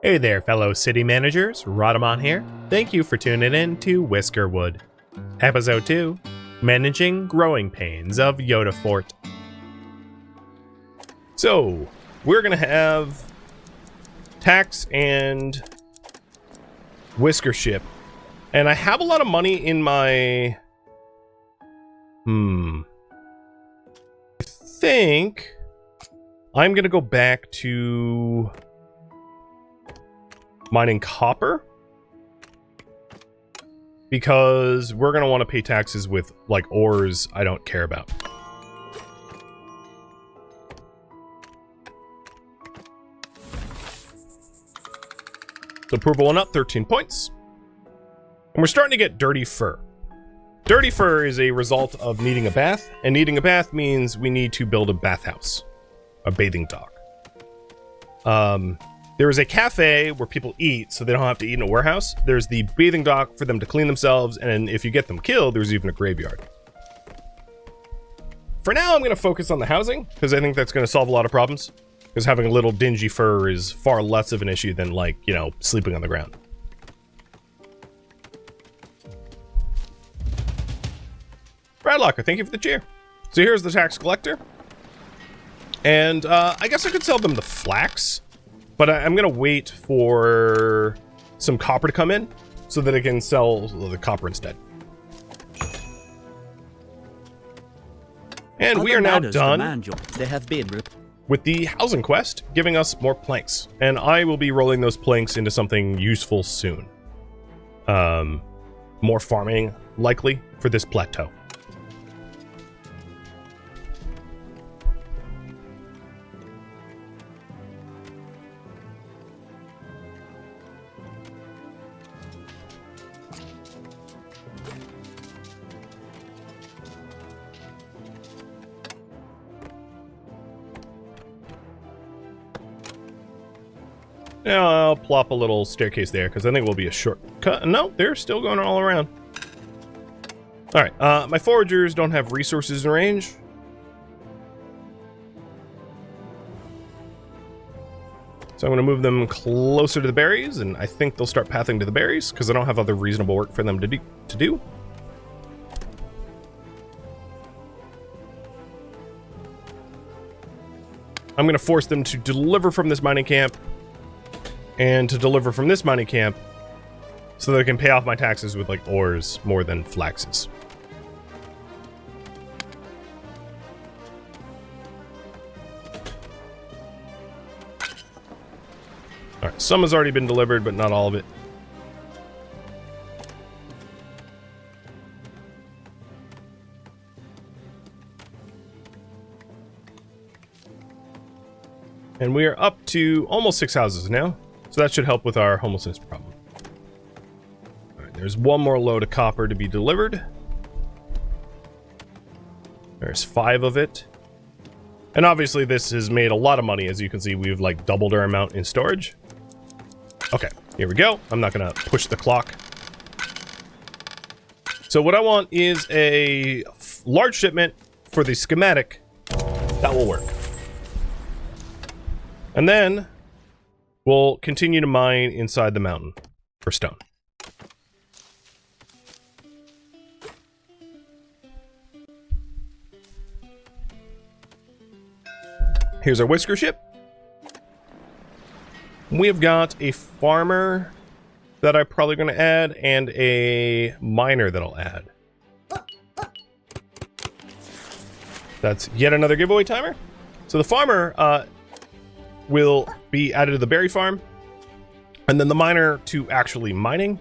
Hey there, fellow city managers. Rhadamant here. Thank you for tuning in to Whiskerwood. Episode 2, Managing Growing Pains of Yodafort. So, we're going to have tax and whisker ship. And I have a lot of money in my... I think I'm going to go back to mining copper, because we're going to want to pay taxes with, like, ores I don't care about. So approval went up 13 points. And we're starting to get dirty fur. Dirty fur is a result of needing a bath, and needing a bath means we need to build a bathhouse, a bathing dock. There is a cafe where people eat, so they don't have to eat in a warehouse. There's the bathing dock for them to clean themselves, and if you get them killed, there's even a graveyard. For now, I'm going to focus on the housing, because I think that's going to solve a lot of problems. Because having a little dingy fur is far less of an issue than, like, you know, sleeping on the ground. Bradlocker, thank you for the cheer. So here's the tax collector. And I guess I could sell them the flax. But I'm going to wait for some copper to come in so that I can sell the copper instead. And we are now done with the housing quest, giving us more planks. And I will be rolling those planks into something useful soon. More farming, likely, for this plateau. Now I'll plop a little staircase there, because I think it will be a shortcut. No, they're still going all around. Alright, my foragers don't have resources in range. So I'm going to move them closer to the berries, and I think they'll start pathing to the berries, because I don't have other reasonable work for them to do. I'm going to force them to deliver from this mining camp, and to deliver from this mining camp, so that I can pay off my taxes with, like, ores more than flaxes. Alright, some has already been delivered, but not all of it. And we are up to almost 6 houses now. So that should help with our homelessness problem. Alright, there's one more load of copper to be delivered. There's 5 of it. And obviously this has made a lot of money. As you can see, we've like doubled our amount in storage. Okay, here we go. I'm not gonna push the clock. So what I want is a large shipment for the schematic. That will work. And then we'll continue to mine inside the mountain for stone. Here's our whisker ship. We have got a farmer that I'm probably going to add, and a miner that I'll add. That's yet another giveaway timer. So the farmer will be added to the berry farm, and then the miner to actually mining.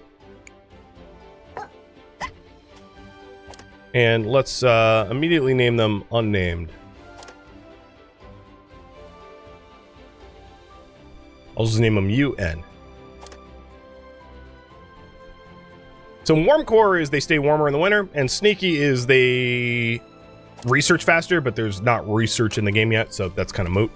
And let's immediately name them unnamed. I'll just name them UN. So warm core is they stay warmer in the winter, and sneaky is they research faster, but there's not research in the game yet, so that's kind of moot.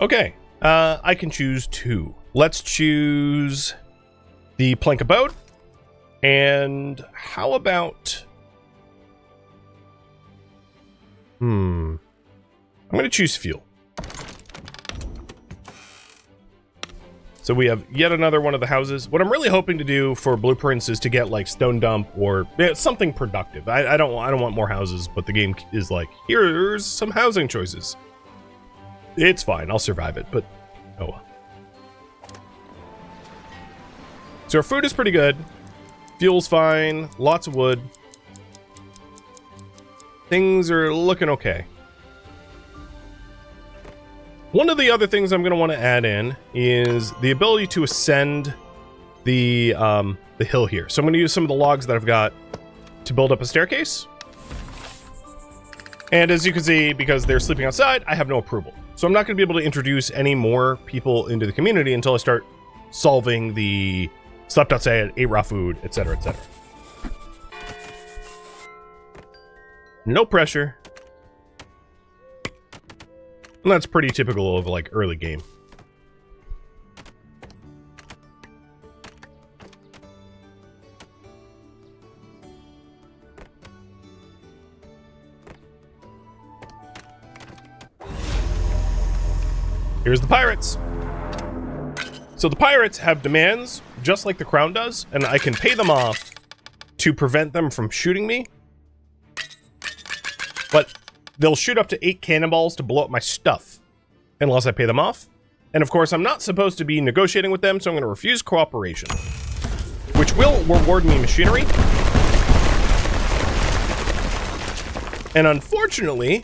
Okay, I can choose 2. Let's choose the plank abode. And how about I'm going to choose fuel. So we have yet another one of the houses. What I'm really hoping to do for blueprints is to get like stone dump or something productive. I don't want more houses, but the game is like, here's some housing choices. It's fine, I'll survive it, but oh well. So our food is pretty good. Fuel's fine, lots of wood. Things are looking okay. One of the other things I'm going to want to add in is the ability to ascend the hill here. So I'm going to use some of the logs that I've got to build up a staircase. And as you can see, because they're sleeping outside, I have no approval. So I'm not going to be able to introduce any more people into the community until I start solving the slept outside, ate raw food, etc., etc. No pressure. And that's pretty typical of like early game. Here's the pirates. So the pirates have demands, just like the crown does, and I can pay them off to prevent them from shooting me. But they'll shoot up to 8 cannonballs to blow up my stuff, unless I pay them off. And of course, I'm not supposed to be negotiating with them, so I'm going to refuse cooperation, which will reward me machinery. And unfortunately,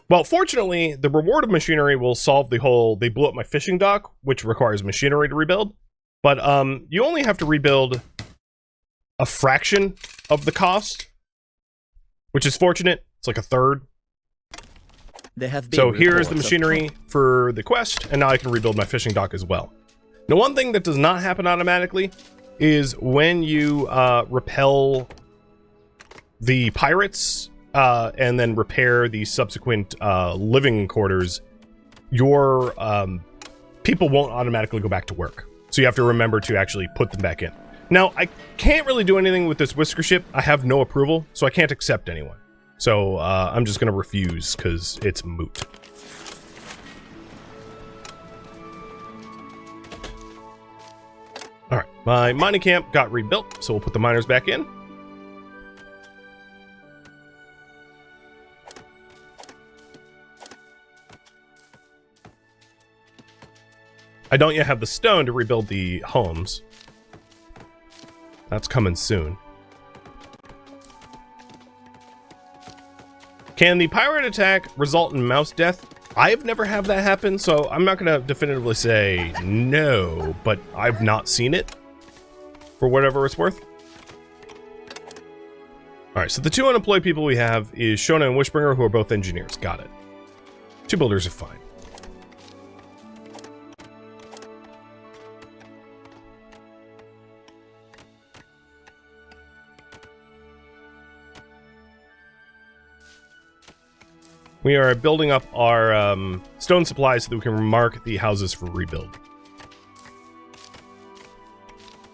well, fortunately, the reward of machinery will solve the whole, they blew up my fishing dock, which requires machinery to rebuild. But you only have to rebuild a fraction of the cost, which is fortunate. It's like a third. So here's the machinery for the quest, and now I can rebuild my fishing dock as well. Now, one thing that does not happen automatically is when you repel the pirates and then repair the subsequent living quarters, your people won't automatically go back to work. So you have to remember to actually put them back in. Now, I can't really do anything with this whisker ship. I have no approval, so I can't accept anyone. So I'm just going to refuse because it's moot. All right, my mining camp got rebuilt, so we'll put the miners back in. I don't yet have the stone to rebuild the homes. That's coming soon. Can the pirate attack result in mouse death? I've never had that happen, so I'm not going to definitively say no, but I've not seen it, for whatever it's worth. Alright, so the 2 unemployed people we have is Shona and Wishbringer, who are both engineers. Got it. 2 builders are fine. We are building up our stone supplies so that we can mark the houses for rebuild.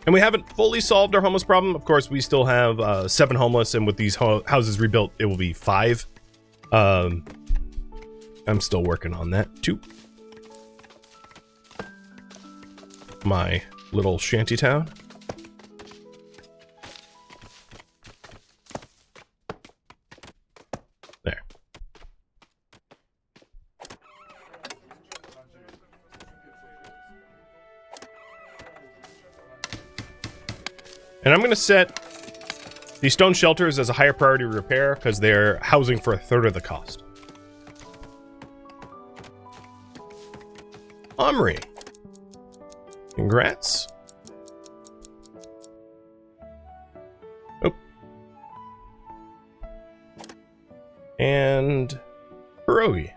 And we haven't fully solved our homeless problem. Of course, we still have 7 homeless, and with these houses rebuilt, it will be 5. I'm still working on that, too. My little shanty town. There. And I'm going to set these stone shelters as a higher priority repair because they're housing for 1/3 of the cost. Omri. Congrats. Oh. And Pierogi.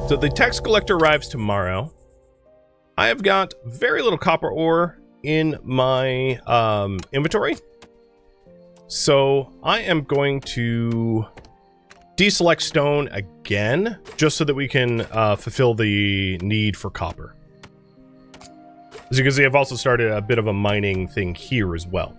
So the tax collector arrives tomorrow. I have got very little copper ore in my inventory. So I am going to deselect stone again, just so that we can fulfill the need for copper. As you can see, I've also started a bit of a mining thing here as well.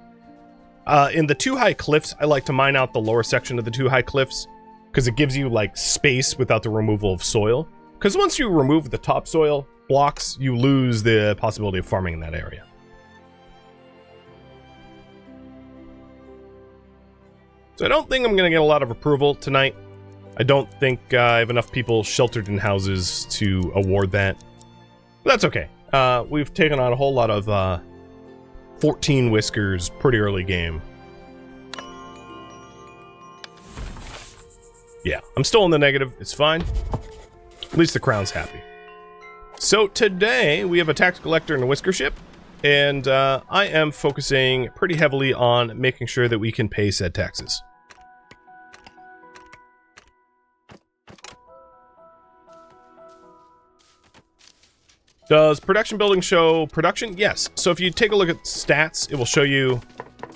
In the two high cliffs, I like to mine out the lower section of the two high cliffs, because it gives you, like, space without the removal of soil. Because once you remove the topsoil blocks, you lose the possibility of farming in that area. So I don't think I'm going to get a lot of approval tonight. I don't think I have enough people sheltered in houses to award that. But that's okay. We've taken on a whole lot of 14 whiskers pretty early game. Yeah, I'm still in the negative. It's fine. At least the crown's happy. So today we have a tax collector and a whisker ship. And I am focusing pretty heavily on making sure that we can pay said taxes. Does production building show production? Yes. So if you take a look at stats, it will show you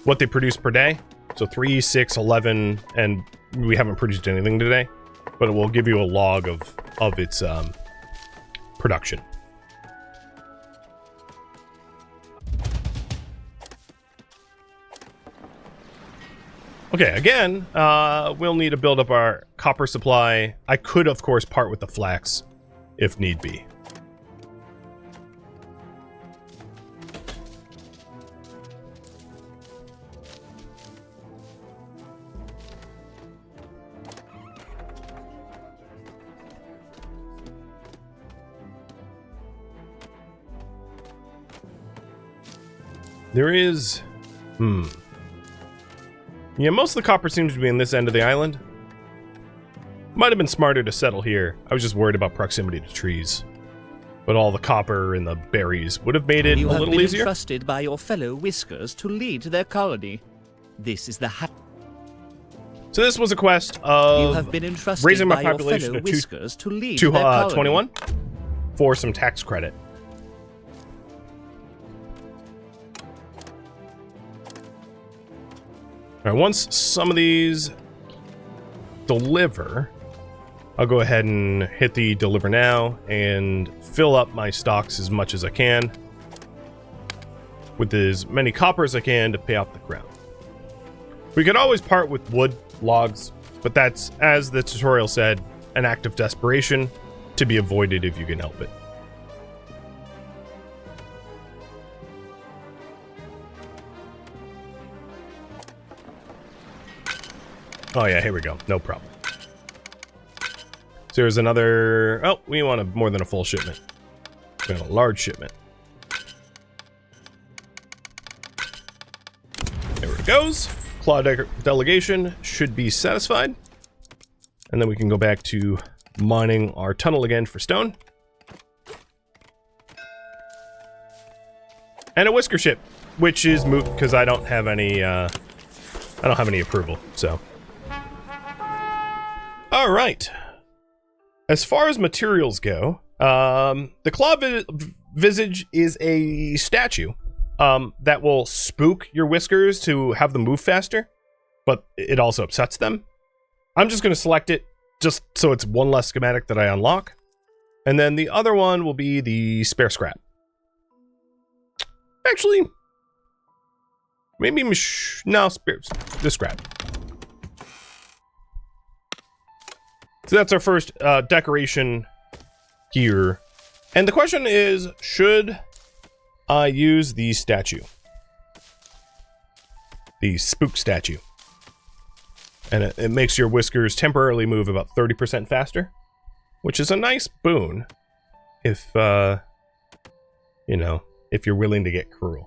what they produce per day. So 3, 6, 11, and we haven't produced anything today, but it will give you a log of its production. Okay, again, we'll need to build up our copper supply. I could, of course, part with the flax if need be. There is... Yeah, most of the copper seems to be in this end of the island. Might have been smarter to settle here. I was just worried about proximity to trees. But all the copper and the berries would have made it a little easier. You have been entrusted by your fellow whiskers to lead their colony. This is the So this was a quest of you have been entrusted raising my by your population fellow to whiskers to lead their colony. 21 for some tax credit. All right, once some of these deliver, I'll go ahead and hit the deliver now and fill up my stocks as much as I can with as many copper as I can to pay off the crown. We could always part with wood, logs, but that's, as the tutorial said, an act of desperation to be avoided if you can help it. Oh yeah, here we go. No problem. So there's another... Oh, we want more than a full shipment. We want a large shipment. There it goes. Claw delegation should be satisfied. And then we can go back to mining our tunnel again for stone. And a whisker ship, which is moot because I don't have any approval, so... All right. As far as materials go, the Claw Visage is a statue that will spook your whiskers to have them move faster, but it also upsets them. I'm just going to select it just so it's one less schematic that I unlock. And then the other one will be the spare scrap. Actually, maybe no, the scrap. So that's our first decoration here. And the question is, should I use the statue? The spook statue. And it makes your whiskers temporarily move about 30% faster, which is a nice boon if, you know, if you're willing to get cruel.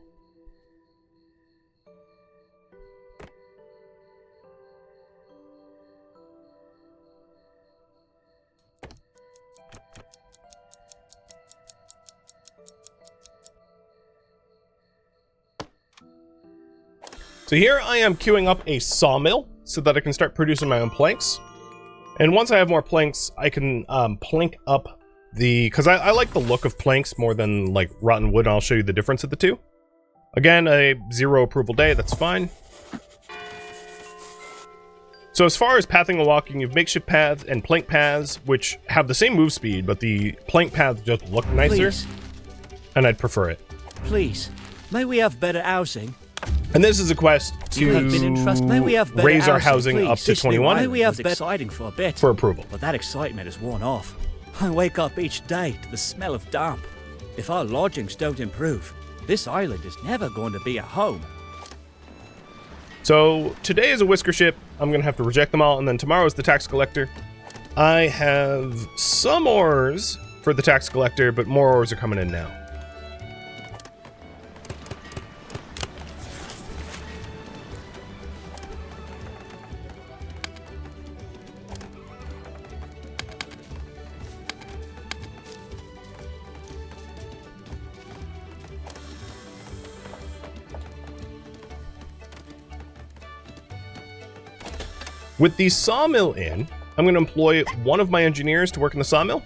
So here I am queuing up a sawmill so that I can start producing my own planks. And once I have more planks, I can plank up the... Because I like the look of planks more than like rotten wood, and I'll show you the difference of the two. Again, a 0 approval day, that's fine. So as far as pathing and walking, you have makeshift paths and plank paths, which have the same move speed, but the plank paths just look nicer. Please. And I'd prefer it. Please, may we have better housing? And this is a quest to You have been entrusted. May we have better raise our housing, housing please? up to This new 21 May we have better exciting for a bit. for approval. But that excitement is worn off. I wake up each day to the smell of damp. If our lodgings don't improve, this island is never going to be a home. So today is a whisker ship. I'm going to have to reject them all, and then tomorrow is the tax collector. I have some ores for the tax collector, but more ores are coming in now. With the sawmill in, I'm going to employ one of my engineers to work in the sawmill.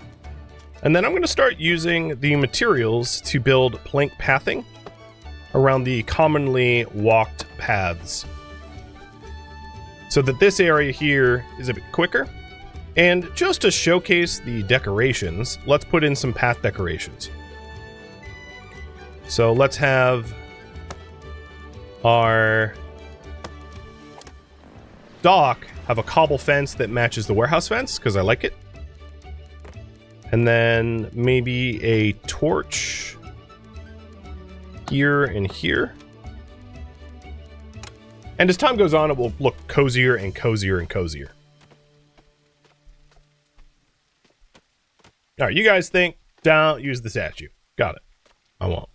And then I'm going to start using the materials to build plank pathing around the commonly walked paths, so that this area here is a bit quicker. And just to showcase the decorations, let's put in some path decorations. So let's have our dock have a cobble fence that matches the warehouse fence, because I like it. And then maybe a torch here and here. And as time goes on, it will look cozier and cozier and cozier. All right, you guys think, don't use the statue. Got it. I won't.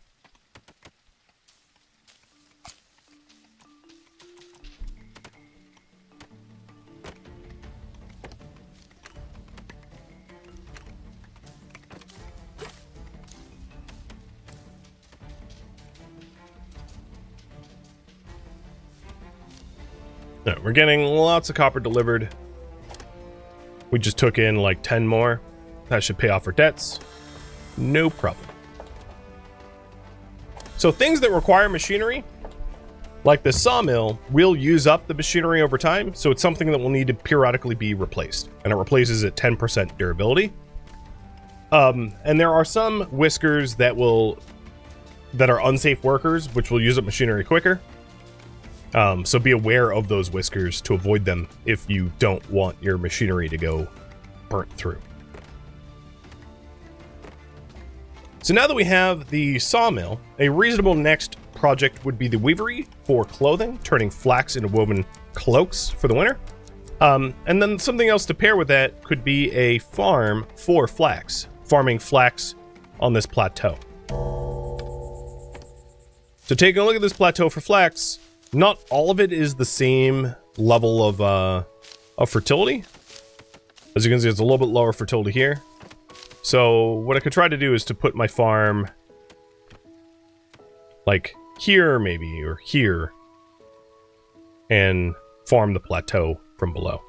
No, we're getting lots of copper delivered. We just took in like 10 more. That should pay off our debts. No problem. So things that require machinery, like the sawmill, will use up the machinery over time. So it's something that will need to periodically be replaced. And it replaces at 10% durability. And there are some whiskers that are unsafe workers, which will use up machinery quicker. So be aware of those whiskers to avoid them if you don't want your machinery to go burnt through. So now that we have the sawmill, a reasonable next project would be the weavery for clothing, turning flax into woven cloaks for the winter. And then something else to pair with that could be a farm for flax, farming flax on this plateau. So taking a look at this plateau for flax, not all of it is the same level of fertility. As you can see, it's a little bit lower fertility here. So what I could try to do is to put my farm like here maybe, or here, and farm the plateau from below.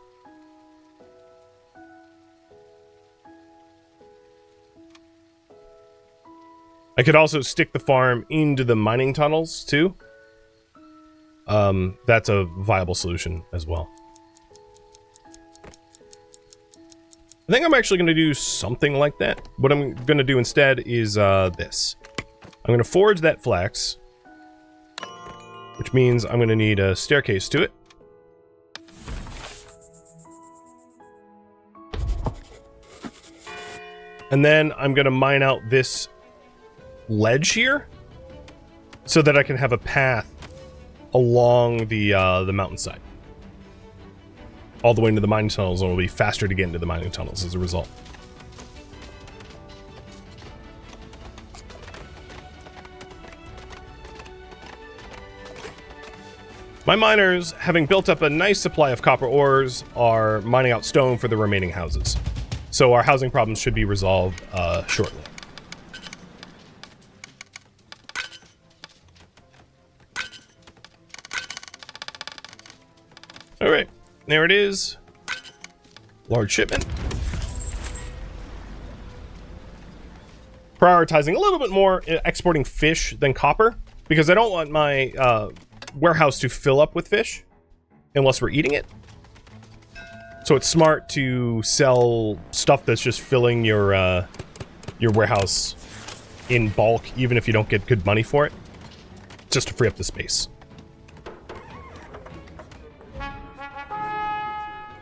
I could also stick the farm into the mining tunnels too. That's a viable solution as well. I think I'm actually going to do something like that. What I'm going to do instead is this. I'm going to forge that flax, which means I'm going to need a staircase to it. And then I'm going to mine out this ledge here so that I can have a path along the mountainside, all the way into the mining tunnels, and it'll be faster to get into the mining tunnels as a result. My miners, having built up a nice supply of copper ores, are mining out stone for the remaining houses. So our housing problems should be resolved shortly. Alright, there it is. Large shipment. Prioritizing a little bit more exporting fish than copper, because I don't want my warehouse to fill up with fish unless we're eating it. So it's smart to sell stuff that's just filling your warehouse in bulk, even if you don't get good money for it, just to free up the space.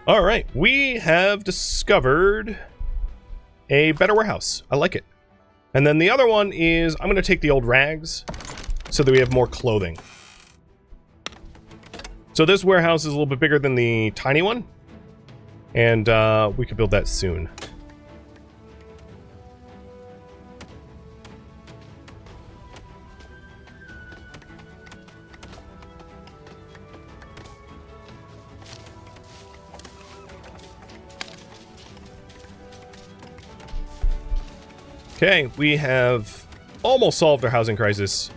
All right, we have discovered a better warehouse. I like it. And then the other one is I'm going to take the old rags so that we have more clothing. So this warehouse is a little bit bigger than the tiny one, and we could build that soon. Okay, we have almost solved our housing crisis.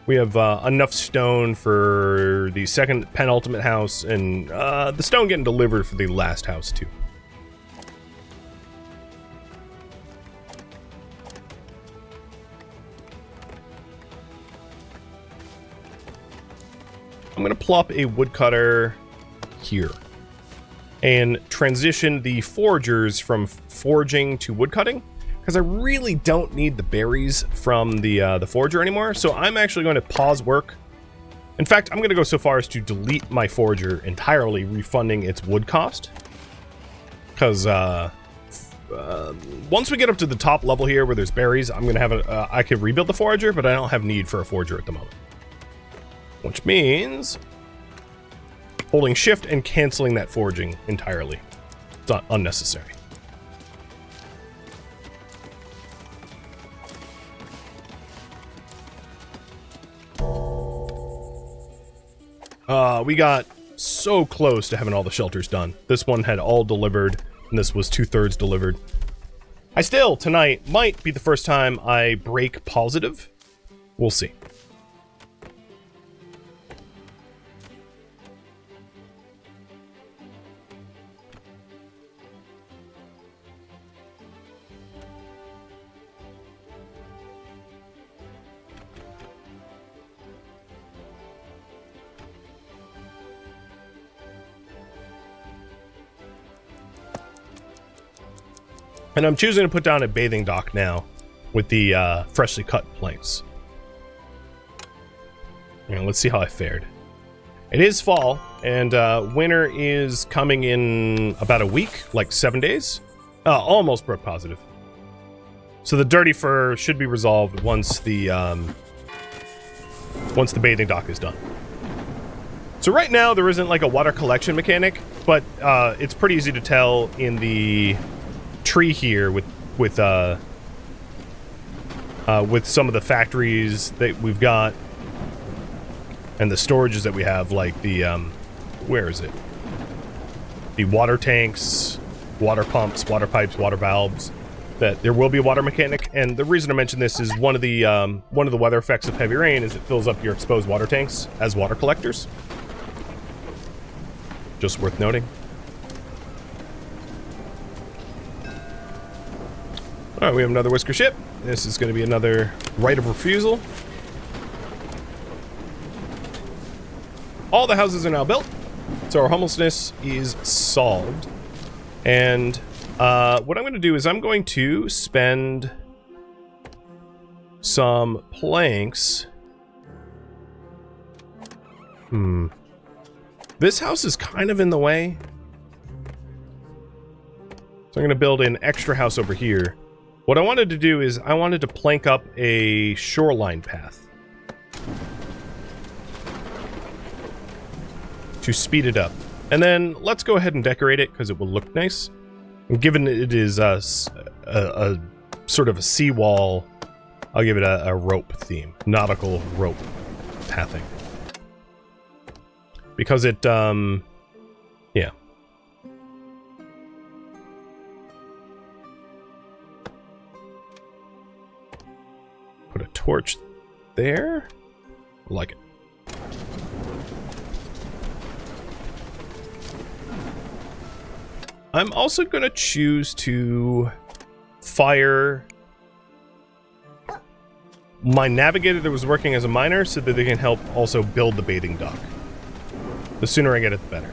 We have enough stone for the second penultimate house, and the stone getting delivered for the last house, too. I'm going to plop a woodcutter here and transition the foragers from foraging to woodcutting, because I really don't need the berries from the forager anymore. So I'm actually going to pause work. In fact, I'm going to go so far as to delete my forager entirely, refunding its wood cost. Because once we get up to the top level here where there's berries, I'm going to have I could rebuild the forager, but I don't have need for a forager at the moment. Which means holding shift and canceling that foraging entirely. It's not unnecessary. We got so close to having all the shelters done. This one had all delivered, and this was 2/3 delivered. I still, tonight, might be the first time I break positive. We'll see. And I'm choosing to put down a bathing dock now with the freshly cut planks. And let's see how I fared. It is fall, and winter is coming in about a week, like 7 days. Almost broke positive. So the dirty fur should be resolved once the bathing dock is done. So right now there isn't like a water collection mechanic, but it's pretty easy to tell in the tree here with some of the factories that we've got and the storages that we have, like the where is it? The water tanks, water pumps, water pipes, water valves. That there will be a water mechanic, and the reason I mention this is one of the weather effects of heavy rain is it fills up your exposed water tanks as water collectors. Just worth noting. All right, we have another Whisker ship. This is going to be another right of refusal. All the houses are now built, so our homelessness is solved. And what I'm going to do is I'm going to spend some planks. This house is kind of in the way. So I'm going to build an extra house over here. What I wanted to do is I wanted to plank up a shoreline path to speed it up. And then let's go ahead and decorate it because it will look nice. And given it is a sort of a seawall, I'll give it a rope theme. Nautical rope pathing. Because it, yeah. Put a torch there. I like it. I'm also going to choose to fire my navigator that was working as a miner so that they can help also build the bathing dock. The sooner I get it, the better.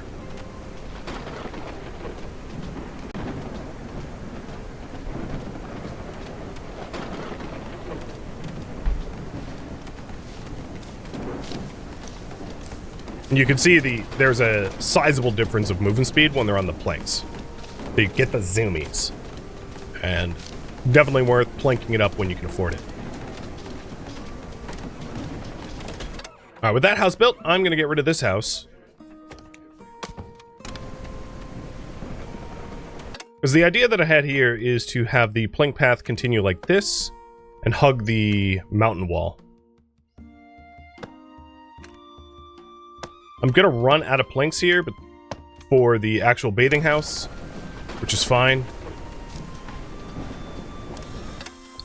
And you can see there's a sizable difference of movement speed when they're on the planks. So you get the zoomies. And definitely worth planking it up when you can afford it. Alright, with that house built, I'm going to get rid of this house. Because the idea that I had here is to have the plank path continue like this and hug the mountain wall. I'm going to run out of planks here, but for the actual bathing house, which is fine.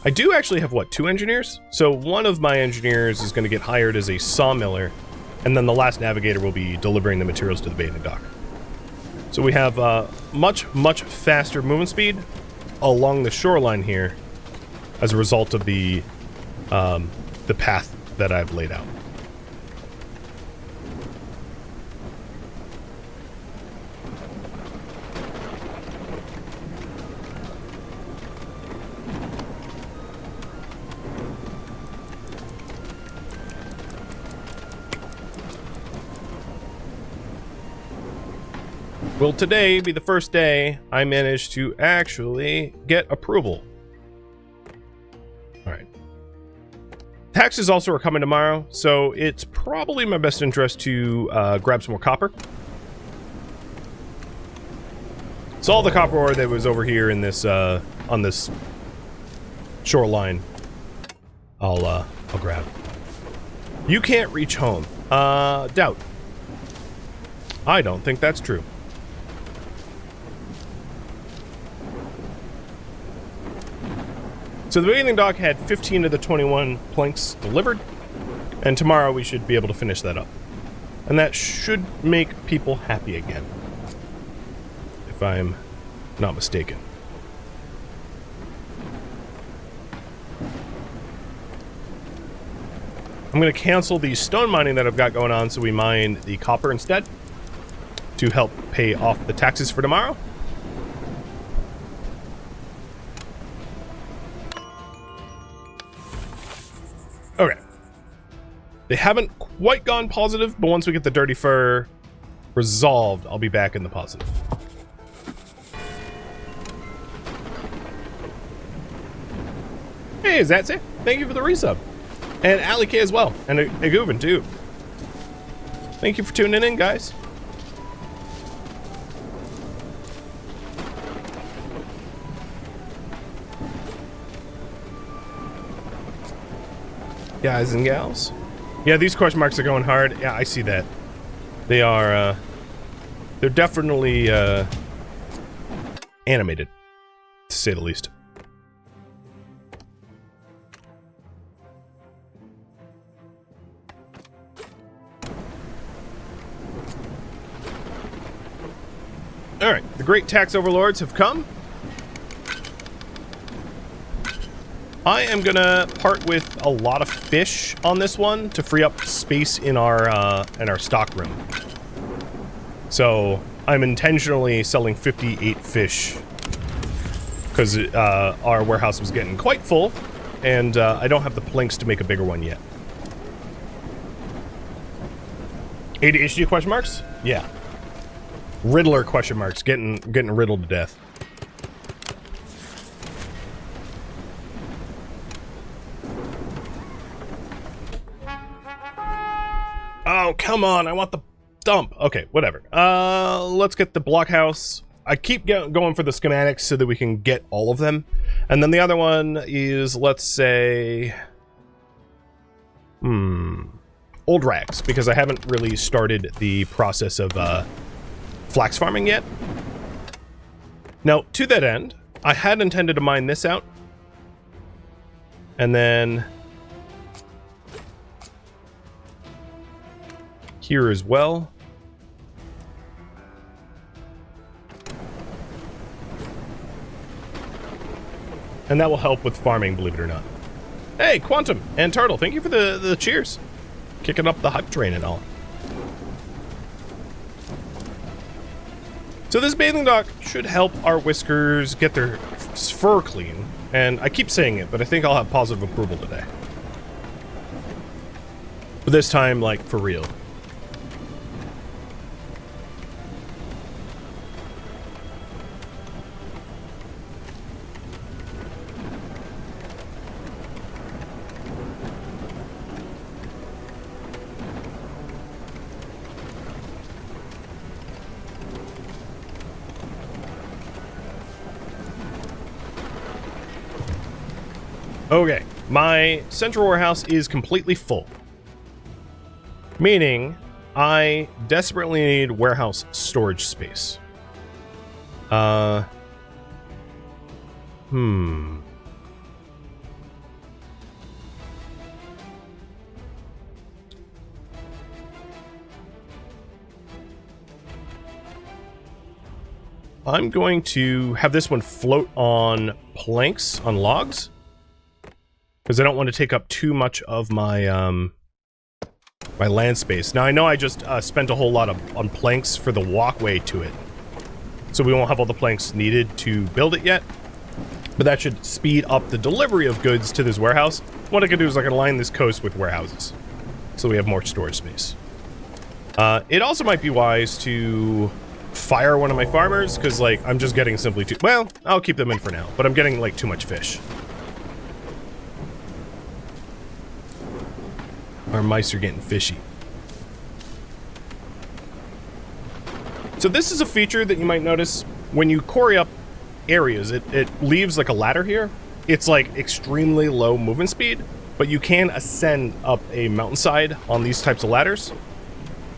I do actually have, what, 2 engineers? So one of my engineers is going to get hired as a sawmiller, and then the last navigator will be delivering the materials to the bathing dock. So we have much, much faster movement speed along the shoreline here as a result of the path that I've laid out. Will today be the first day I managed to actually get approval? Alright. Taxes also are coming tomorrow, so it's probably in my best interest to grab some more copper. So all the copper ore that was over here in this, on this shoreline, I'll grab. You can't reach home. Doubt. I don't think that's true. So the bathing dock had 15 of the 21 planks delivered, and tomorrow we should be able to finish that up. And that should make people happy again, if I'm not mistaken. I'm going to cancel the stone mining that I've got going on, so we mine the copper instead to help pay off the taxes for tomorrow. Okay. They haven't quite gone positive, but once we get the dirty fur resolved, I'll be back in the positive. Hey, Zatse, thank you for the resub. And Ali K as well, and Aguvin too. Thank you for tuning in, guys. Guys and gals. Yeah, these question marks are going hard. Yeah, I see that. They are, they're definitely, animated, to say the least. Alright, the great tax overlords have come. I am gonna part with a lot of fish on this one to free up space in our stock room. So I'm intentionally selling 58 fish because our warehouse was getting quite full, and I don't have the planks to make a bigger one yet. ADHD question marks? Yeah. Riddler question marks, getting riddled to death. Oh, come on, I want the dump. Okay, whatever. Let's get the blockhouse. I keep going for the schematics so that we can get all of them. And then the other one is, let's say... Old rags, because I haven't really started the process of flax farming yet. Now, to that end, I had intended to mine this out. And then... here as well. And that will help with farming, believe it or not. Hey, Quantum and Turtle, thank you for the cheers. Kicking up the hype train and all. So this bathing dock should help our whiskers get their fur clean. And I keep saying it, but I think I'll have positive approval today. But this time, like, for real. Okay, my central warehouse is completely full. Meaning, I desperately need warehouse storage space. I'm going to have this one float on planks, on logs, because I don't want to take up too much of my my land space. Now I know I just spent a whole lot on planks for the walkway to it, so we won't have all the planks needed to build it yet, but that should speed up the delivery of goods to this warehouse. What I can do is I can line this coast with warehouses, so we have more storage space. It also might be wise to fire one of my farmers, because like I'm just getting simply too, well, I'll keep them in for now, but I'm getting like too much fish. Our mice are getting fishy. So this is a feature that you might notice when you quarry up areas. It leaves like a ladder here. It's like extremely low movement speed, but you can ascend up a mountainside on these types of ladders.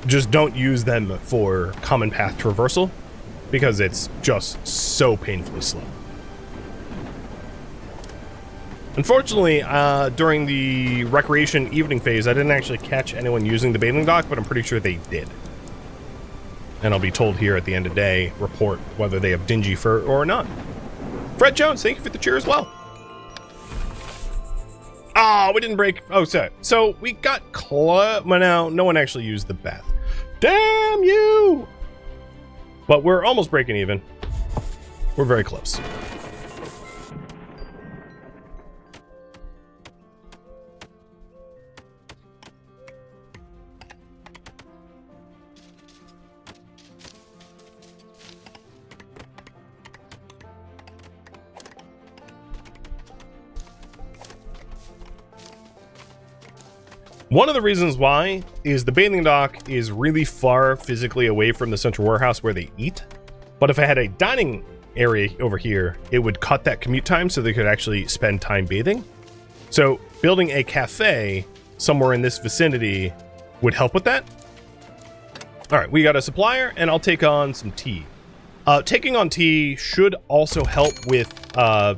Just don't use them for common path traversal, because it's just so painfully slow. Unfortunately, during the recreation evening phase, I didn't actually catch anyone using the bathing dock, but I'm pretty sure they did. And I'll be told here at the end of the day, report whether they have dingy fur or not. Fred Jones, thank you for the cheer as well. Oh, we didn't break. Oh, sorry. So we got well, now no one actually used the bath. Damn you! But we're almost breaking even. We're very close. One of the reasons why is the bathing dock is really far physically away from the central warehouse where they eat. But if I had a dining area over here, it would cut that commute time so they could actually spend time bathing. So building a cafe somewhere in this vicinity would help with that. All right, we got a supplier, and I'll take on some tea. Taking on tea should also help with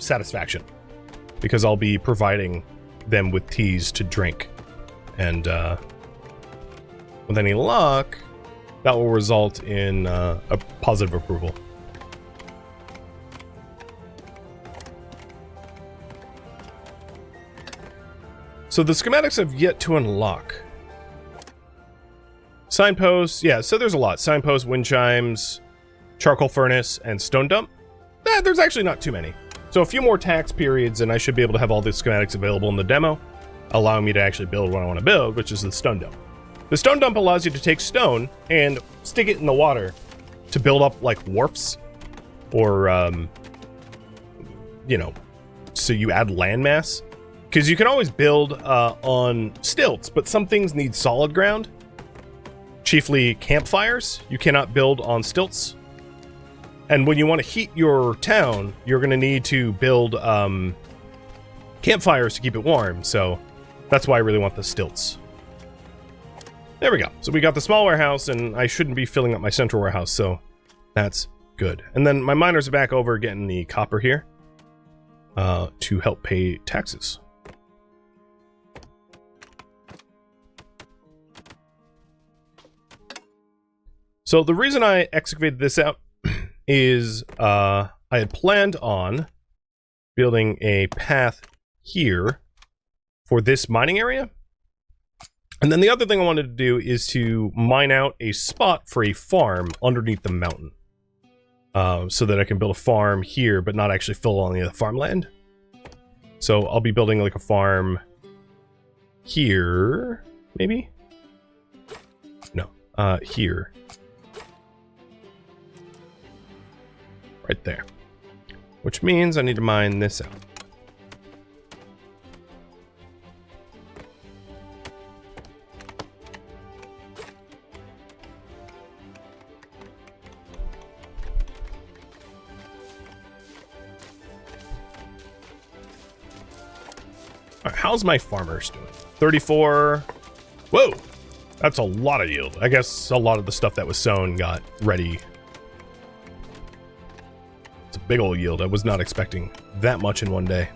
satisfaction, because I'll be providing them with teas to drink. And with any luck, that will result in a positive approval. So the schematics have yet to unlock. Signposts, yeah, so there's a lot. Signposts, wind chimes, charcoal furnace, and stone dump. There's actually not too many. So a few more tax periods and I should be able to have all the schematics available in the demo, allowing me to actually build what I want to build, which is the stone dump. The stone dump allows you to take stone and stick it in the water to build up like wharfs, or you know, so you add landmass. Because you can always build on stilts, but some things need solid ground. Chiefly campfires. You cannot build on stilts. And when you want to heat your town, you're going to need to build campfires to keep it warm. So that's why I really want the stilts. There we go. So we got the small warehouse, and I shouldn't be filling up my central warehouse, so that's good. And then my miners are back over getting the copper here to help pay taxes. So the reason I excavated this out is I had planned on building a path here for this mining area. And then the other thing I wanted to do is to mine out a spot for a farm underneath the mountain. So that I can build a farm here, but not actually fill all the farmland. So I'll be building like a farm here, maybe? No, here. Right there. Which means I need to mine this out. how's my farmers doing? 34. Whoa, that's a lot of yield. I guess a lot of the stuff that was sown got ready. It's a big old yield. I was not expecting that much in one day.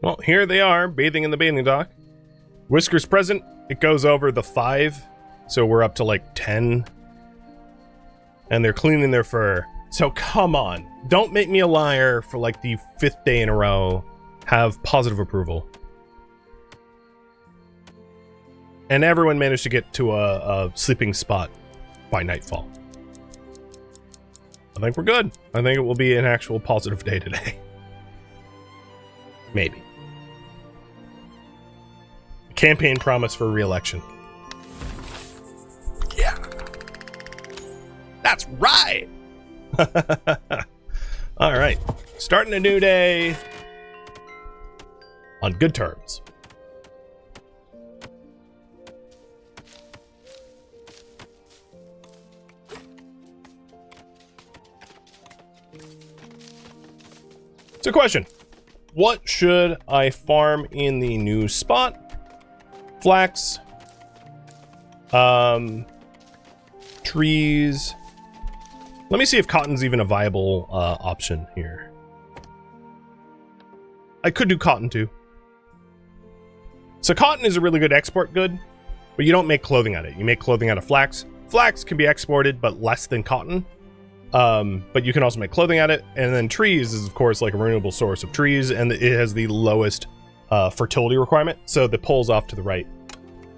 Well, here they are, bathing in the bathing dock. Whisker's present. It goes over the 5, so we're up to like 10. And they're cleaning their fur. So come on, don't make me a liar for like the 5th day in a row. Have positive approval. And everyone managed to get to a sleeping spot by nightfall. I think we're good. I think it will be an actual positive day today. Maybe. Campaign promise for re-election. Yeah. That's right. All right. Starting a new day on good terms. So question. What should I farm in the new spot? Flax, trees. Let me see if cotton's even a viable option here. I could do cotton too. So cotton is a really good export good, but you don't make clothing out of it. You make clothing out of flax. Flax can be exported, but less than cotton. But you can also make clothing out of it. And then trees is, of course, like a renewable source of trees, and it has the lowest fertility requirement. So the polls off to the right.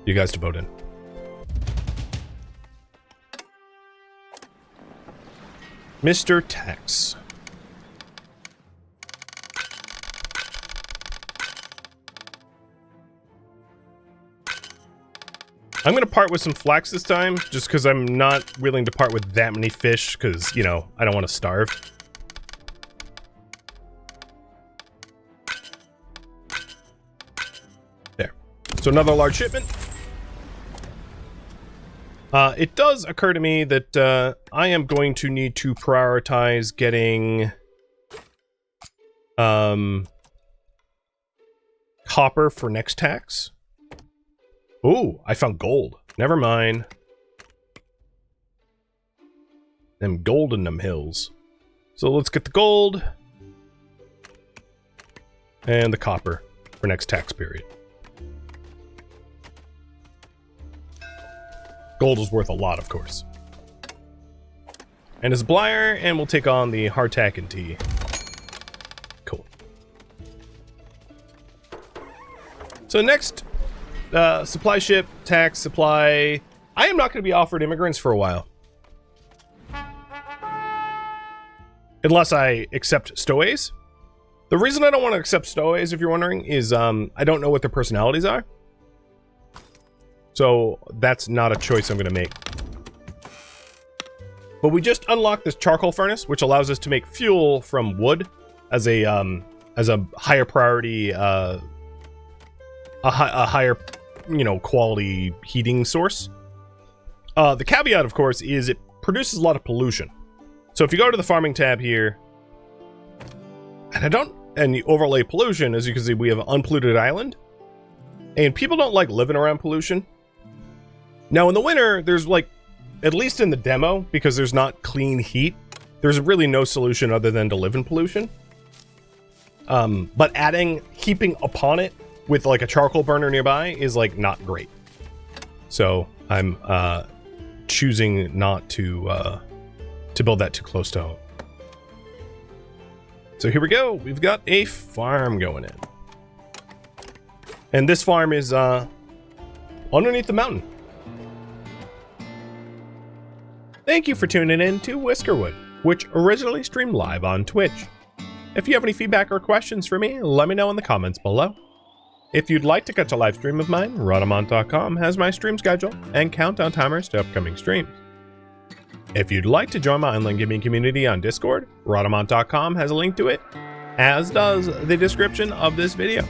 You guys to vote in. Mr. Tax. I'm going to part with some flax this time, just because I'm not willing to part with that many fish, because, you know, I don't want to starve. There. So another large shipment. It does occur to me that I am going to need to prioritize getting copper for next tax. Ooh, I found gold. Never mind. Them gold in them hills. So let's get the gold and the copper for next tax period. Gold is worth a lot, of course. And as Blyer, and we'll take on the hardtack and tea. Cool. So next, supply ship, tax, supply. I am not going to be offered immigrants for a while. Unless I accept stowaways. The reason I don't want to accept stowaways, if you're wondering, is I don't know what their personalities are. So that's not a choice I'm going to make. But we just unlocked this charcoal furnace, which allows us to make fuel from wood as a higher priority, a higher, you know, quality heating source. The caveat, of course, is it produces a lot of pollution. So if you go to the farming tab here, and you overlay pollution, as you can see, we have an unpolluted island, and people don't like living around pollution. Now in the winter, there's like, at least in the demo, because there's not clean heat, there's really no solution other than to live in pollution. But heaping upon it with like a charcoal burner nearby is like not great. So I'm choosing not to build that too close to home. So here we go. We've got a farm going in. And this farm is underneath the mountain. Thank you for tuning in to Whiskerwood, which originally streamed live on Twitch. If you have any feedback or questions for me, let me know in the comments below. If you'd like to catch a live stream of mine, Rhadamant.com has my stream schedule and countdown timers to upcoming streams. If you'd like to join my online gaming community on Discord, Rhadamant.com has a link to it, as does the description of this video.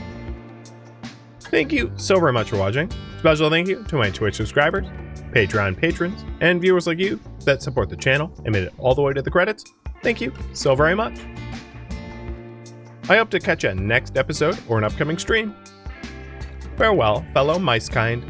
Thank you so very much for watching. Special thank you to my Twitch subscribers, Patreon patrons, and viewers like you that support the channel and made it all the way to the credits. Thank you so very much. I hope to catch you next episode or an upcoming stream. Farewell, fellow mice kind.